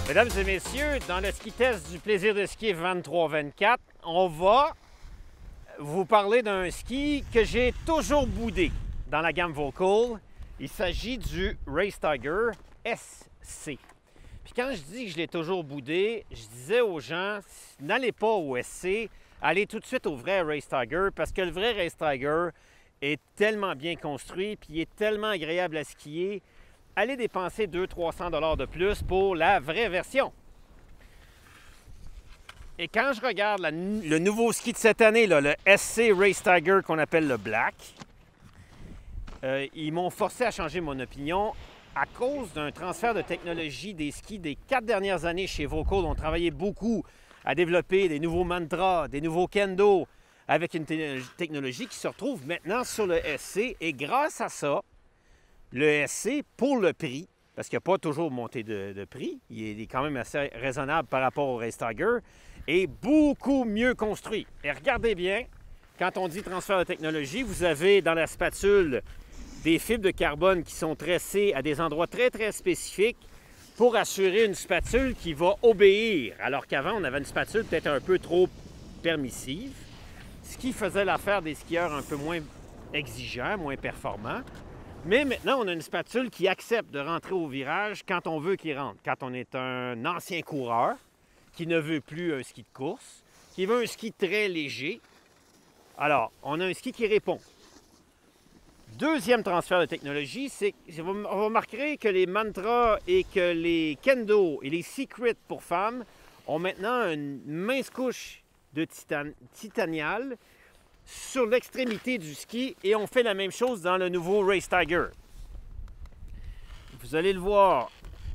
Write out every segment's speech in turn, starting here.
Mesdames et messieurs, dans le ski test du plaisir de skier 23-24, on va vous parler d'un ski que j'ai toujours boudé dans la gamme Volcool. Il s'agit du Race Tiger SC. Puis quand je dis que je l'ai toujours boudé, je disais aux gens, n'allez pas au SC, allez tout de suite au vrai Race Tiger, parce que le vrai Race Tiger est tellement bien construit, puis il est tellement agréable à skier. Allez dépenser 200-300 $ de plus pour la vraie version. Et quand je regarde le nouveau ski de cette année, là, le SC Race Tiger qu'on appelle le Black, ils m'ont forcé à changer mon opinion à cause d'un transfert de technologie des skis des 4 dernières années chez Volcool. On travaillait beaucoup à développer des nouveaux mantras, des nouveaux kendo, avec une technologie qui se retrouve maintenant sur le SC. Et grâce à ça, le SC, pour le prix, parce qu'il n'a pas toujours monté de prix, il est quand même assez raisonnable par rapport au Race Tiger, est beaucoup mieux construit. Et regardez bien, quand on dit transfert de technologie, vous avez dans la spatule des fibres de carbone qui sont tressées à des endroits très, très spécifiques pour assurer une spatule qui va obéir, alors qu'avant, on avait une spatule peut-être un peu trop permissive, ce qui faisait l'affaire des skieurs un peu moins exigeants, moins performants. Mais maintenant, on a une spatule qui accepte de rentrer au virage quand on veut qu'il rentre. Quand on est un ancien coureur qui ne veut plus un ski de course, qui veut un ski très léger. Alors, on a un ski qui répond. Deuxième transfert de technologie, c'est qu'on remarquerez que les mantras et que les kendo et les secrets pour femmes ont maintenant une mince couche de titanial sur l'extrémité du ski et on fait la même chose dans le nouveau Race Tiger. Vous allez le voir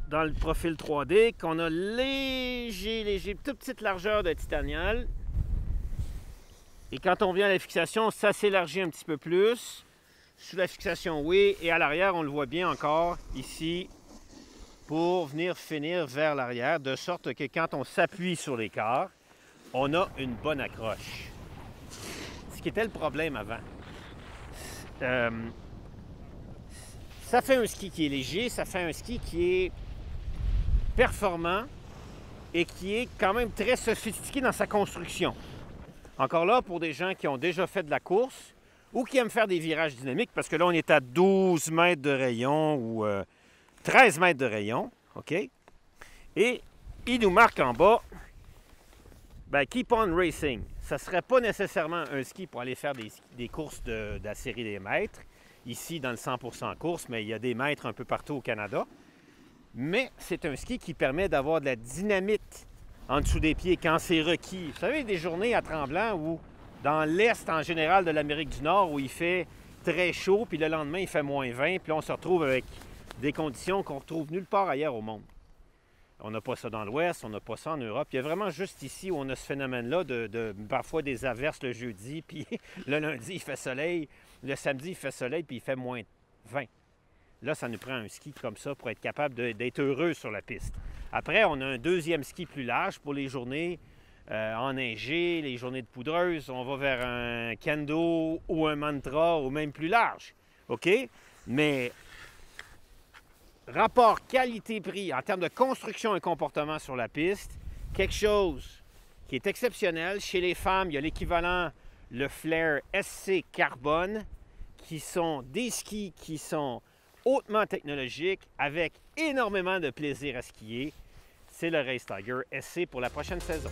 dans le profil 3D qu'on a toute petite largeur de titanial. Et quand on vient à la fixation, ça s'élargit un petit peu plus. Sous la fixation, oui. Et à l'arrière, on le voit bien encore ici pour venir finir vers l'arrière, de sorte que quand on s'appuie sur l'écart, on a une bonne accroche. Ce qui était le problème avant. Ça fait un ski qui est léger, ça fait un ski qui est performant et qui est quand même très sophistiqué dans sa construction. Encore là, pour des gens qui ont déjà fait de la course ou qui aiment faire des virages dynamiques, parce que là, on est à 12 mètres de rayon ou 13 mètres de rayon, OK? Et il nous marque en bas, ben, Keep on Racing. Ça ne serait pas nécessairement un ski pour aller faire des courses de la série des mètres, ici dans le 100% course, mais il y a des mètres un peu partout au Canada. Mais c'est un ski qui permet d'avoir de la dynamite en dessous des pieds quand c'est requis. Vous savez, des journées à Tremblant où, dans l'Est en général de l'Amérique du Nord, où il fait très chaud, puis le lendemain, il fait moins 20, puis là, on se retrouve avec des conditions qu'on retrouve nulle part ailleurs au monde. On n'a pas ça dans l'Ouest, on n'a pas ça en Europe. Il y a vraiment juste ici où on a ce phénomène-là de parfois des averses le jeudi, puis le lundi, il fait soleil, le samedi, il fait soleil, puis il fait moins 20. Là, ça nous prend un ski comme ça pour être capable d'être heureux sur la piste. Après, on a un deuxième ski plus large pour les journées enneigées, les journées de poudreuse. On va vers un kendo ou un mantra ou même plus large. OK? Mais rapport qualité-prix en termes de construction et comportement sur la piste, quelque chose qui est exceptionnel. Chez les femmes, il y a l'équivalent, le Flare SC Carbone, qui sont des skis qui sont hautement technologiques, avec énormément de plaisir à skier. C'est le Race Tiger SC pour la prochaine saison.